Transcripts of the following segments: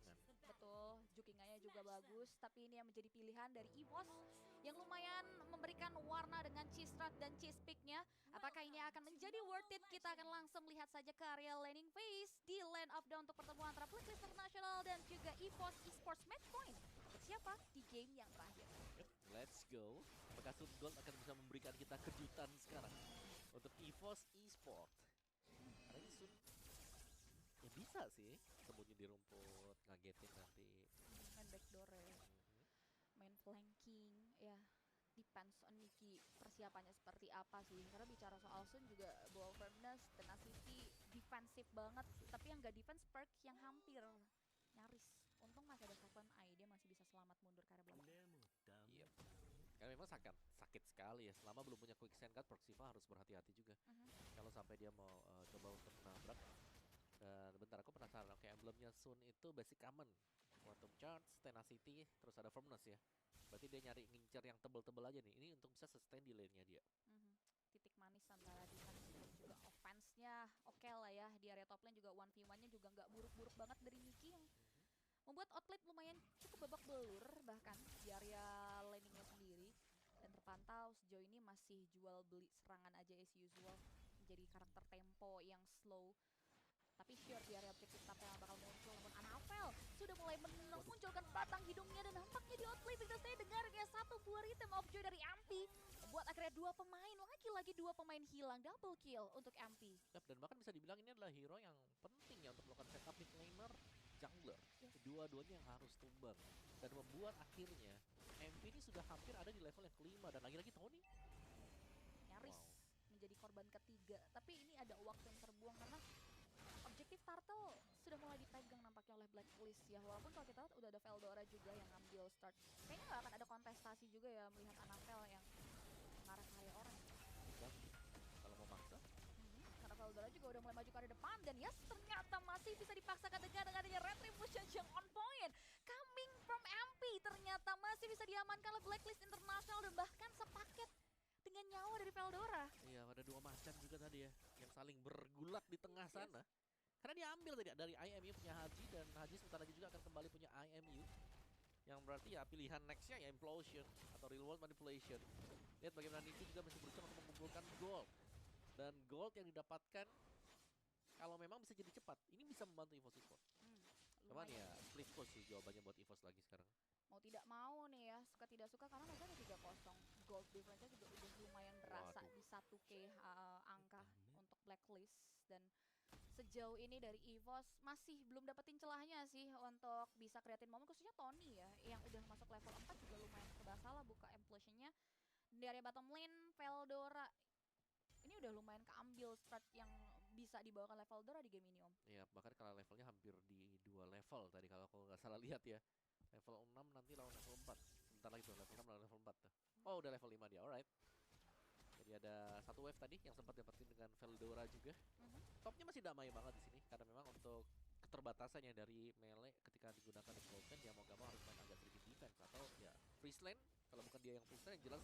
bayangan. Betul, Jukinganya juga bagus, tapi ini yang menjadi pilihan dari EVOS yang lumayan memberikan warna dengan cheese strat dan cheese picknya. Apakah ini akan menjadi worth it? Kita akan langsung lihat saja ke area laning phase di Land of Dawn untuk pertemuan antara Blacklist International dan juga EVOS Esports Matchpoint. Untuk siapa di game yang terakhir? Yep, let's go. Apakah Sun Gold akan bisa memberikan kita kejutan sekarang untuk EVOS Esports? Karena ini Sun ya bisa sih sembunyi di rumput, ngagetin nanti. Main backdoor ya, main flanking ya. Depends on Nicky persiapannya seperti apa sih. Karena bicara soal Sun juga ball firmness, tenacity, defensif banget. Tapi yang gak defense perk yang hampir nyaris. Untung masih ada Sovereign Eye, dia masih bisa selamat mundur karena belakang. Yep. Karena memang sakit sekali ya. Selama belum punya quick send card, Proxiva harus berhati-hati juga. Kalau sampai dia mau coba untuk nabrak. Dan bentar, aku penasaran. Oke, emblemnya Sun itu basic common, Quantum Charge, Tenacity, terus ada Firmness ya. Berarti dia nyari ngincer yang tebel-tebel aja nih. Ini untuk bisa sustain di lane-nya dia. Titik manis antara defense dan juga offense-nya oke lah ya. Di area top lane juga 1v1-nya juga nggak buruk-buruk banget dari Nicky yang membuat outplay lumayan cukup babak belur bahkan di area laning-nya sendiri. Dan terpantau sejauh ini masih jual beli serangan aja as usual. Menjadi karakter tempo yang slow. Tapi sure di area objektif Tartel yang bakal muncul. Namun Anavel sudah mulai memunculkan batang hidungnya. Dan nampaknya di outplay kita saya dengar kayak satu buah item of joy dari Ampi. Buat akhirnya dua pemain, lagi-lagi dua pemain hilang. Double kill untuk Ampi. Yep, dan bahkan bisa dibilang ini adalah hero yang penting ya untuk melakukan setup mid laner, jungler. Dua-duanya yang harus tumbang. Dan membuat akhirnya MP ini sudah hampir ada di level yang kelima. Dan lagi-lagi Tony Nyaris menjadi korban ketiga. Tapi ini ada waktu yang terbuang karena objektif Turtle sudah mulai dipegang nampaknya oleh Blacklist ya. Walaupun kalau kita lihat udah ada Veldora juga yang ngambil start. Kayaknya nggak akan ada kontestasi juga ya melihat Anavel yang mengarah ke area orang. dan kalau mau maksa. Karena Veldora juga udah mulai maju ke area depan. Dan yes, ternyata masih bisa dipaksakan dengan adanya Retribution yang on point. Coming from MP ternyata masih bisa diamankan oleh Blacklist International dan bahkan sepaket dengan nyawa dari Veldora. Iya, ada dua macan juga tadi ya yang saling bergulat di tengah sana. Karena dia ambil tadi dari IMU punya Haji, dan Haji sebentar lagi juga akan kembali punya IMU. Yang berarti ya pilihan nextnya ya Implosion atau Real World Manipulation. Lihat bagaimana Nicky juga masih berusaha untuk mengumpulkan gold. Dan gold yang didapatkan kalau memang bisa jadi cepat, ini bisa membantu EVOS Esports. Cuman ya split cost sih jawabannya buat EVOS lagi sekarang. Mau tidak mau nih ya, suka tidak suka karena mereka ada 3-0. Gold difference-nya juga udah lumayan berasa di 1k angka untuk Blacklist. Dan sejauh ini dari EVOS masih belum dapetin celahnya sih untuk bisa kreatin momen, khususnya Tony ya yang udah masuk level 4 juga lumayan serba salah buka implosion-nya. Dari bottom lane Veldora ini udah lumayan keambil start yang bisa dibawakan level Dora di game ini Om. Iya, bahkan kalau levelnya hampir di 2 level tadi kalau aku nggak salah lihat ya. Level 6 nanti lawan level 4. Sebentar lagi tuh level 6 lawan level 4 tuh. Oh, udah level 5 dia. Alright. Jadi ada satu wave tadi yang sempat dapetin dengan Veldora juga. Topnya masih damai banget di sini karena memang untuk keterbatasannya dari melee ketika digunakan di Golden, dia mau gak mau harus main agak sedikit defense atau ya freeze lane. Kalau bukan dia yang freeze lane, jelas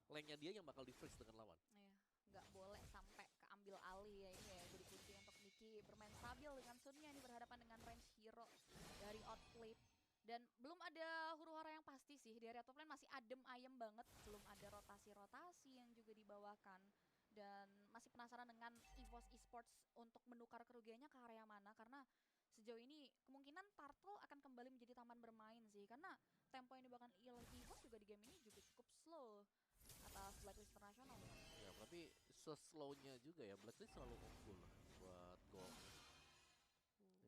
lane-nya dia yang bakal di freeze dengan lawan. Iya, nggak boleh sampai keambil alih ya ini ya. Jadi kunci untuk Nicky bermain stabil dengan Sunnya ini berhadapan dengan range hero dari outplay. Dan belum ada huru-hara yang pasti sih. Di area top lane masih adem ayem banget. Belum ada rotasi-rotasi yang juga dibawakan. Dan masih penasaran dengan EVOS Esports untuk menukar kerugiannya ke area mana. Karena sejauh ini kemungkinan Turtle akan kembali menjadi taman bermain sih. Karena tempo yang dibawakan oleh EVOS juga di game ini juga cukup slow atas Blacklist International. Ya, tapi se-slow-nya juga ya, Blacklist selalu unggul buat gol.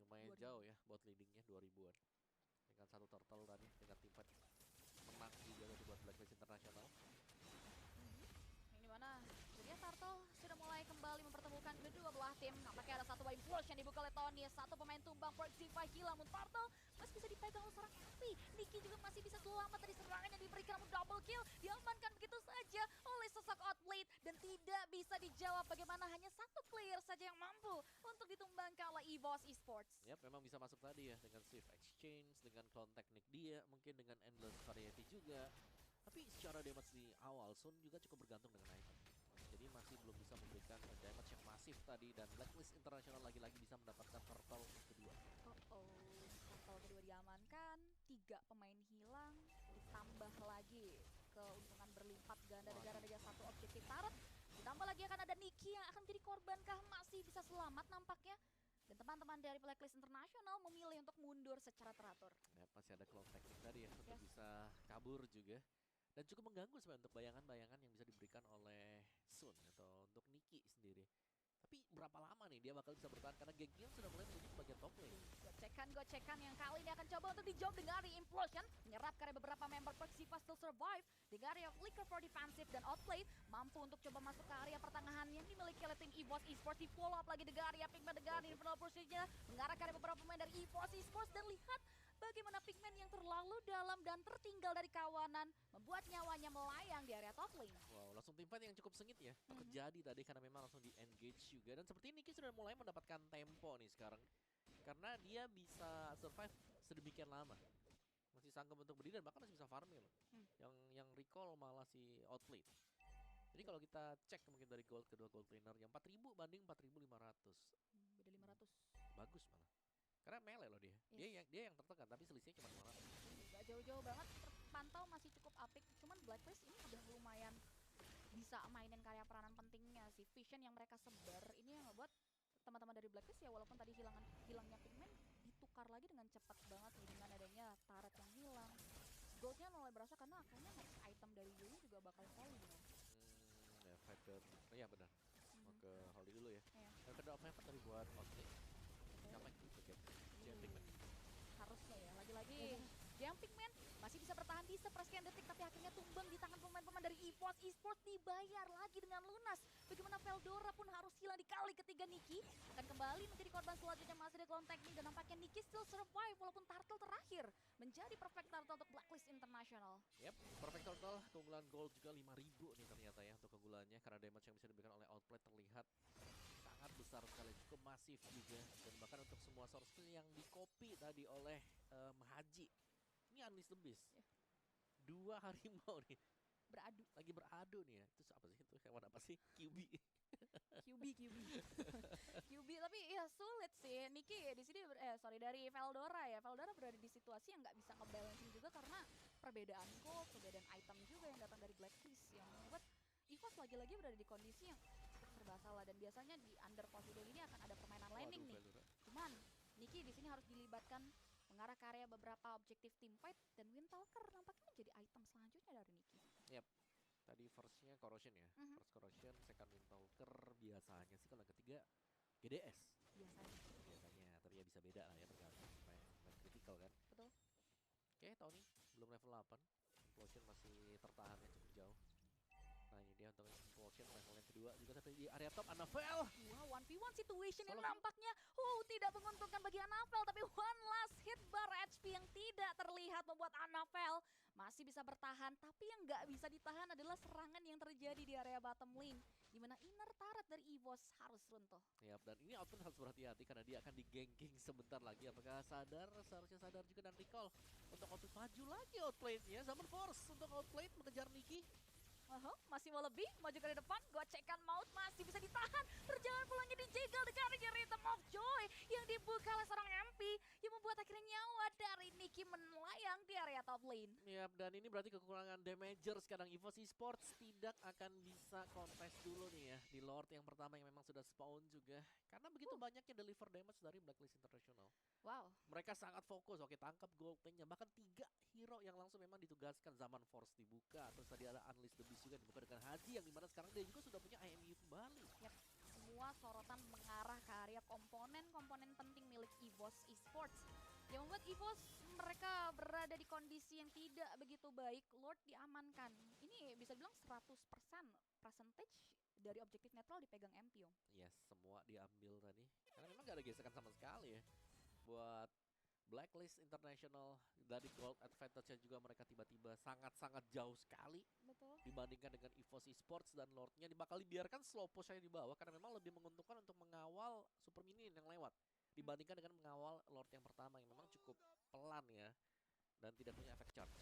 Lumayan jauh ya buat leadingnya 2000-an. Dengan satu turtle tadi, dengan tim fight menang juga tadi buat Blacklist International. Ini mana? Jadi Turtle sudah mulai kembali mempertemukan kedua belah tim. Nampaknya ada satu impulse yang dibuka oleh Tony. Satu pemain tumbang Proxifa hilang. Namun Turtle masih bisa dipegang oleh seorang Ampi. Nicky juga masih bisa selamat dari serangan yang diberikan. Namun double kill diamankan begitu saja oleh sosok Outblade. Dan tidak bisa dijawab bagaimana hanya satu player saja yang mampu untuk ditumbangkan oleh EVOS Esports. Yap, memang bisa masuk tadi ya dengan Swift Exchange, dengan clone teknik dia, mungkin dengan Endless Variety juga. Tapi secara damage di awal, Sun juga cukup bergantung dengan item. Jadi masih belum bisa memberikan damage yang masif tadi. Dan Blacklist International lagi-lagi bisa mendapatkan turtle kedua. Turtle kedua 4 ganda Waduh. negara ada satu objektif turret. Ditambah lagi akan ada Niki yang akan menjadi korbankah, masih bisa selamat nampaknya. Dan teman-teman dari Blacklist International memilih untuk mundur secara teratur. Ya, masih ada cloud teknik tadi ya untuk Yes. bisa kabur juga. Dan cukup mengganggu sebenarnya untuk bayangan-bayangan yang bisa diberikan oleh Sun atau untuk Niki sendiri. Tapi berapa lama nih dia bakal bisa bertahan karena gengnya sudah mulai menuju ke bagian top lane. Gocekan yang kali ini akan coba untuk dijawab dengan Implosion. Menyerap karena beberapa member Perxiva still survive. Dengan area Flicker for defensive dan outplay. Mampu untuk coba masuk ke area pertengahan yang dimiliki oleh tim EVOS Esports. Di follow up lagi dengan area Pigman dengan Infernal Pursuit-nya. Mengarah ke area beberapa pemain dari EVOS Esports. Dan lihat bagaimana Pigman yang terlalu dalam dan tertinggal dari kawanan. Membuat nyawanya melayang di area top lane. Wow, langsung teamfight yang cukup sengit ya terjadi tadi karena memang langsung di-engage juga. Dan seperti Niki sudah mulai mendapatkan tempo nih sekarang. Karena dia bisa survive sedemikian lama. Masih sanggup untuk berdiri dan bahkan masih bisa farming loh. Yang recall malah si outplayed. Jadi kalau kita cek mungkin dari gold kedua gold laner yang 4.000 banding 4.500. Beda 500. Bagus malah. Karena melee loh dia. Yes. Dia yang tertekan tapi selisihnya cuma 500. Gak jauh-jauh banget, terpantau masih cukup apik. Cuman Blacklist ini udah lumayan bisa mainin karya peranan pentingnya. Si vision yang mereka sebar ini yang ngebuat teman-teman dari Blacklist ya walaupun tadi hilangnya Pigman ditukar lagi dengan cepat banget nih dengan adanya turret yang hilang. Goldnya mulai berasa karena kayaknya next item dari Yuli juga bakal falling ya. Ya fight ke... Oh iya benar. Mau ke Holly dulu ya. Iya. Dan kedua apa tadi buat outplay. Siapa yang itu kan? Jumping man. Harusnya ya, lagi-lagi Jumping Man masih bisa bertahan di sepersekian detik tapi akhirnya tumbang di tangan pemain-pemain dari EVOS Esports, dibayar lagi dengan lunas. Bagaimana Veldora pun harus hilang di kali ketiga. Niki akan kembali menjadi korban selanjutnya masih di clone teknik dan nampaknya Niki still survive walaupun turtle terakhir menjadi perfect turtle untuk Blacklist International. Yep, perfect total keunggulan gold juga 5.000 nih ternyata ya untuk keunggulannya karena damage yang bisa diberikan oleh outplay terlihat sangat besar sekali, cukup masif juga dan bahkan untuk semua source skill yang di copy tadi oleh Mahaji. Ini Unleash the Beast. Dua harimau nih Beradu. lagi beradu nih ya. Itu apa sih itu? Hewan apa sih? QB. QB tapi ya sulit sih. Niki di sini dari Veldora ya. Veldora berada di situasi yang nggak bisa ngebalancing juga karena perbedaan gold, perbedaan item juga yang datang dari Blacklist yang membuat EVOS lagi-lagi berada di kondisi yang serba salah dan biasanya di under position ini akan ada permainan landing nih. Cuman Niki di sini harus dilibatkan mengarah ke area beberapa objektif teamfight dan Windtalker nampaknya menjadi item selanjutnya dari Niki. Yep. Tadi first-nya Corrosion ya. First Corrosion, second Windtalker, biasanya sih kalau yang ketiga GDS. Biasanya, tapi ya bisa beda lah ya tergantung main critical kan. Betul. Oke, Tony belum level 8. Implosion masih tertahan ya cukup jauh. Nah ini dia untuk Implosion level yang kedua juga sampai di area top Anavel. Wah, 1v1 situation yang Solo. nampaknya tidak menguntungkan bagi Anavel, tapi one last hit bar HP yang tidak terlihat membuat Anavel masih bisa bertahan, tapi yang nggak bisa ditahan adalah serangan yang terjadi di area bottom lane, di mana inner turret dari EVOS harus runtuh. Yap, dan ini Output harus berhati-hati karena dia akan digengking sebentar lagi. Apakah sadar? Seharusnya sadar juga dan recall untuk Output maju lagi outplay-nya. Zaman Force untuk outplay mengejar Niki. Masih mau lebih, maju ke depan, gocekan maut masih bisa ditahan. Perjalanan pulangnya dijegal dengan Rhythm of Joy yang dibuka oleh seorang MP yang membuat akhirnya nyawa dari Niki melayang di area top lane. Yap, dan ini berarti kekurangan damager sekarang EVOS Esports tidak akan bisa contest dulu nih ya di Lord yang pertama yang memang sudah spawn juga. Karena begitu banyaknya deliver damage dari Blacklist International. Wow. Mereka sangat fokus, oke tangkap gold lane-nya. Bahkan 3 hero yang langsung memang ditugaskan. Zaman Force dibuka, terus tadi ada Unleash the Beast juga dibuka dengan Haji yang dimana sekarang dia juga sudah punya IMU kembali. Yap, semua sorotan mengarah ke area komponen penting milik EVOS Esports. Yang membuat EVOS mereka berada di kondisi yang tidak begitu baik. Lord diamankan. Ini bisa bilang 100% percentage dari objektif netral dipegang Empio. Yes, semua diambil tadi. Karena memang gak ada gesekan sama sekali ya. Buat Blacklist International dari gold advantage-nya juga mereka tiba-tiba sangat-sangat jauh sekali. Betul. Dibandingkan dengan EVOS Esports dan Lordnya bakal dibiarkan slow push aja di bawah karena memang lebih menguntungkan untuk mengawal super minion yang lewat dibandingkan dengan mengawal Lord yang pertama yang memang cukup pelan ya dan tidak punya efek charge.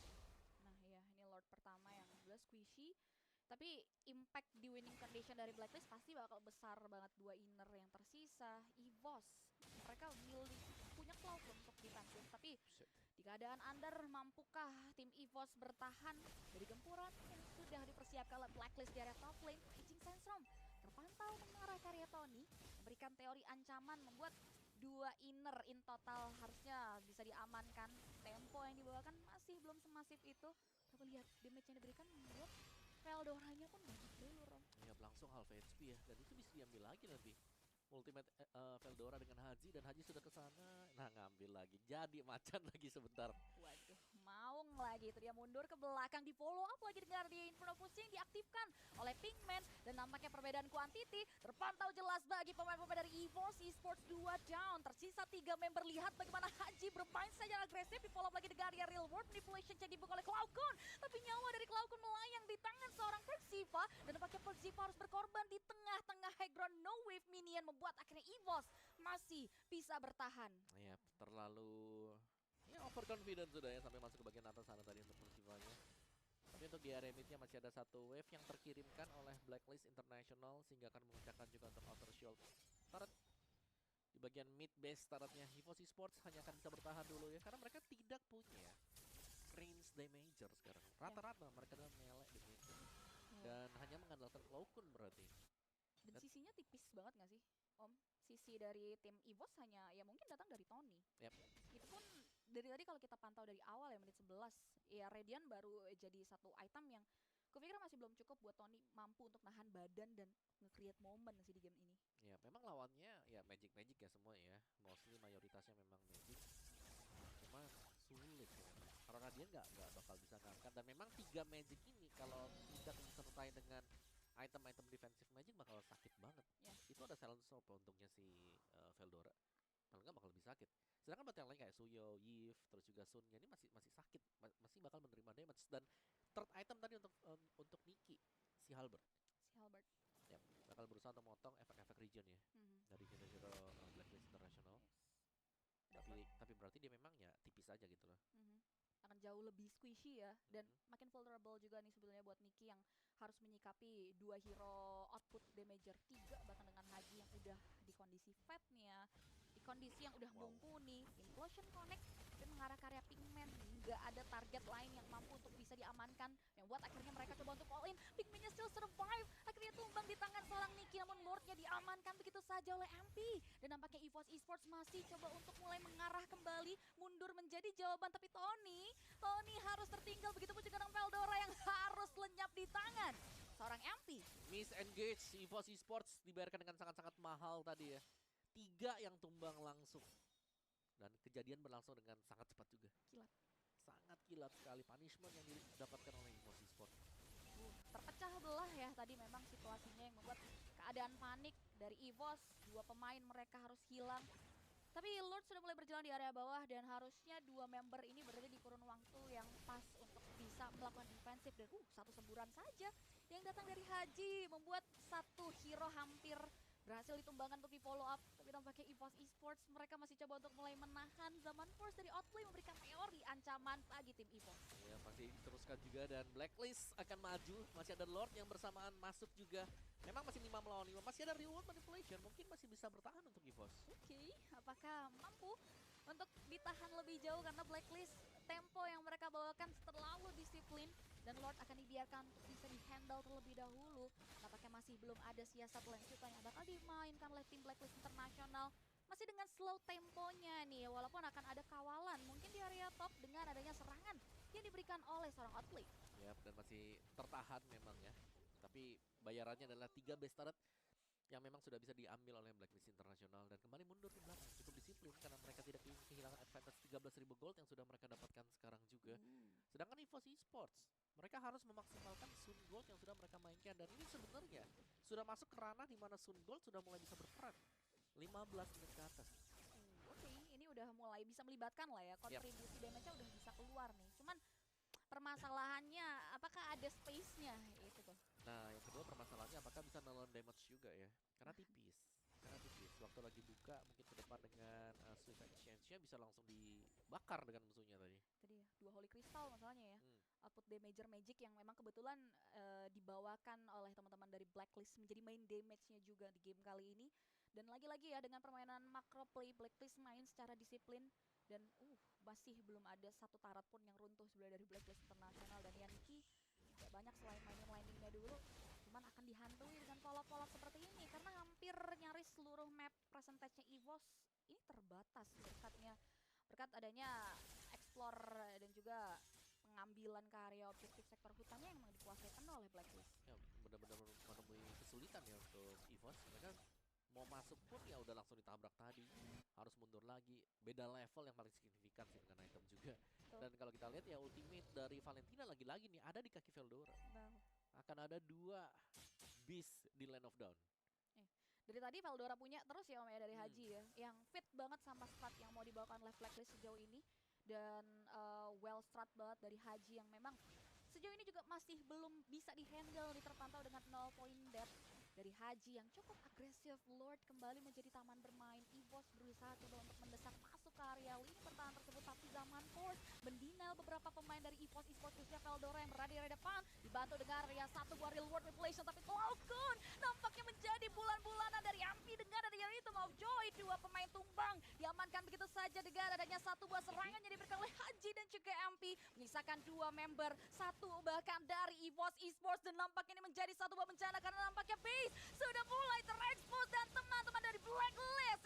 Nah ya, ini Lord pertama yang jelas squishy. Tapi impact di winning condition dari Blacklist pasti bakal besar banget. 2 inner yang tersisa. EVOS mereka punya cloud untuk defensive Tapi Buset. di keadaan under, mampukah tim EVOS bertahan dari gempuran yang sudah dipersiapkan oleh Blacklist di area top lane? Aging Sandstorm terpantau mengarah ke area Tony, memberikan teori ancaman, membuat 2 inner in total harusnya bisa diamankan. Tempo yang dibawakan masih belum semasif itu, tapi lihat damage yang diberikan membuat Veldoranya pun banyak belur. Ya langsung half HP ya, dan itu bisa diambil lagi nanti. Ultimate Veldora dengan Haji, dan Haji sudah ke sana. Nah, ngambil lagi. Jadi macan lagi sebentar. Waduh, Maung lagi itu dia mundur ke belakang, di follow up lagi dengan di Inferno Pushing diaktifkan oleh Pinkman, dan nampaknya perbedaan quantity terpantau jelas bagi pemain-pemain dari EVOS Esports. 2 down, tersisa 3 member. Lihat bagaimana Haji bermain saja agresif, di follow up lagi dengan area real world manipulation yang dibuka oleh Cloudcon, tapi nyawa dari Cloudcon melayang di tangan seorang Perxiva, dan nampaknya Perxiva harus berkorban di tengah-tengah high ground. No wave minion membuat akhirnya EVOS masih bisa bertahan. Ya, terlalu overconfident sudah ya, sampai masuk ke bagian atas sana tadi untuk Persivanya. Tapi untuk di area midnya masih ada satu wave yang terkirimkan oleh Blacklist International, sehingga akan memecahkan juga untuk Outer Shield. Turret di bagian mid base turretnya EVOS Esports hanya akan bisa bertahan dulu ya, karena mereka tidak punya range damager sekarang. Rata-rata mereka adalah melee di mid. Dan hanya mengandalkan Cloudcon berarti. Dan sisinya tipis banget gak sih, Om? Sisi dari tim EVOS hanya ya mungkin datang dari Tony. Yap. Itu pun dari tadi kalau kita pantau dari awal ya menit 11, ya Radiant baru jadi satu item yang kupikir masih belum cukup buat Tony mampu untuk nahan badan dan nge-create momen sih di game ini. Ya memang lawannya ya Magic ya semua ya. Mostly mayoritasnya memang Magic. Cuma sulit ya memang. Karena dia nggak bakal bisa ngangkat, dan memang 3 Magic ini kalau tidak disertai dengan item-item defensive Magic bakal sakit banget. Ya. Itu ada silent soap untungnya si Veldora. Kalau nggak bakal lebih sakit. Sedangkan buat yang lain kayak Suyo, Yif, terus juga Sunnya ini masih sakit, masih bakal menerima damage. Dan third item tadi untuk Niki, si Halberd. Si Halberd. Ya, bakal berusaha untuk motong efek-efek region ya dari hero-hero Blacklist International. Tapi berarti dia memang ya tipis aja gitu loh. Akan jauh lebih squishy ya, dan makin vulnerable juga nih sebenarnya buat Niki yang harus menyikapi 2 hero output damager 3, bahkan dengan Haji yang udah di kondisi fat nih ya, di kondisi yang udah mumpuni. Implosion connect dan mengarah ke area Pinkman, nggak ada target lain yang mampu untuk bisa diamankan, yang buat akhirnya mereka coba untuk all in. Pinkmannya still survive, akhirnya tumbang di tangan seorang Niki, namun boardnya diamankan begitu saja oleh MP. Dan nampaknya EVOS Esports masih coba untuk mulai mengarah kembali, mundur menjadi jawaban, tapi Tony harus tertinggal, begitu pun juga dengan Veldora yang harus lenyap di tangan seorang MP. Miss engage EVOS Esports dibayarkan dengan sangat-sangat mahal tadi ya. 3 yang tumbang langsung. Dan kejadian berlangsung dengan sangat cepat juga. Kilat. Sangat kilat sekali punishment yang didapatkan oleh EVOS Esports. Terpecah belah ya tadi memang situasinya, yang membuat keadaan panik dari EVOS. 2 pemain mereka harus hilang. Tapi Lord sudah mulai berjalan di area bawah, dan harusnya 2 member ini berada di kurun waktu yang pas untuk bisa melakukan defensif. Dan satu semburan saja yang datang dari Haji membuat satu hero hampir berhasil ditumbangkan untuk di follow up. Tapi tampaknya EVOS Esports mereka masih coba untuk mulai menahan. Zaman Force dari Outplay memberikan teori ancaman bagi tim EVOS. Ya masih diteruskan juga, dan Blacklist akan maju. Masih ada Lord yang bersamaan masuk juga. Memang masih 5 melawan 5. Masih ada reward manipulation. Mungkin masih bisa bertahan untuk EVOS. Oke, apakah mampu untuk ditahan lebih jauh, karena Blacklist tempo yang mereka bawakan terlalu disiplin, dan Lord akan dibiarkan untuk bisa di-handle terlebih dahulu. Nampaknya masih belum ada siasat lanjutan yang bakal dimainkan oleh tim Blacklist International. Masih dengan slow temponya nih, walaupun akan ada kawalan mungkin di area top dengan adanya serangan yang diberikan oleh seorang Outplay. Ya, dan masih tertahan memang ya. Tapi bayarannya adalah 3 base turret yang memang sudah bisa diambil oleh Blacklist International, dan kembali mundur di belakang. Cukup disiplin karena mereka tidak ingin kehilangan advantage 13.000 gold yang sudah mereka dapatkan sekarang juga. Sedangkan EVOS Esports, mereka harus memaksimalkan Sun Gold yang sudah mereka mainkan, dan ini sebenarnya sudah masuk ke ranah di mana Sun Gold sudah mulai bisa berperan 15 menit ke atas. Oke, ini udah mulai bisa melibatkan lah ya, kontribusi damage-nya udah bisa keluar nih. Cuman permasalahannya apakah ada space-nya itu tuh. Nah, yang kedua permasalahannya apakah bisa nolong damage juga ya? Karena tipis. Waktu lagi buka mungkin ke depan dengan Swift Exchange-nya bisa langsung dibakar dengan musuhnya tadi. Tadi ya, 2 Holy Crystal masalahnya ya. Output damager magic yang memang kebetulan dibawakan oleh teman-teman dari Blacklist menjadi main damage-nya juga di game kali ini. Dan lagi-lagi ya dengan permainan macro play, Blacklist main secara disiplin dan masih belum ada satu tarot pun yang runtuh sebenarnya dari Blacklist Internasional. Dan Yaniki gak banyak selain mainin landingnya dulu, cuman akan dihantui dengan pola-pola seperti ini karena hampir nyaris seluruh map persentasenya EVOS ini terbatas berkat adanya explore dan juga pengambilan ke area objektif sektor hutannya yang memang dikuasai penuh oleh Blacklist. Ya benar-benar menemui kesulitan ya untuk EVOS. Mereka mau masuk pun ya udah langsung ditabrak tadi, harus mundur lagi. Beda level yang paling signifikan sih dengan item juga. Betul. Dan kalau kita lihat ya ultimate dari Valentina lagi-lagi nih ada di kaki Veldora. Nah, Akan ada 2 beast di Land of Dawn. dari tadi Veldora punya terus ya Om ya dari Hmm. Haji ya, yang fit banget sama strat yang mau dibawakan oleh Blacklist sejauh ini. Dan well strat banget dari Haji yang memang sejauh ini juga masih belum bisa dihandle, terpantau dengan 0 poin death dari Haji yang cukup agresif. Lord kembali menjadi taman bermain. EVOS berusaha coba untuk mendesak masuk ke area lini pertahanan tersebut, tapi Zaman Force mendinel beberapa pemain dari EVOS khususnya Veldora yang berada di area depan, dibantu dengan area satu buah real world revelation, tapi Cloudgun nampaknya menjadi bulan-bulanan dari Ampi dengan adanya Rhythm of Joy. 2 pemain tumbang diamankan begitu saja dengan adanya satu buah serangan yang diberikan oleh Haji dan juga Ampi, menyisakan 2 member, satu bahkan dari EVOS Esports. Dan nampaknya ini menjadi satu buah bencana karena nampaknya base sudah mulai terekspos dan teman-teman dari Blacklist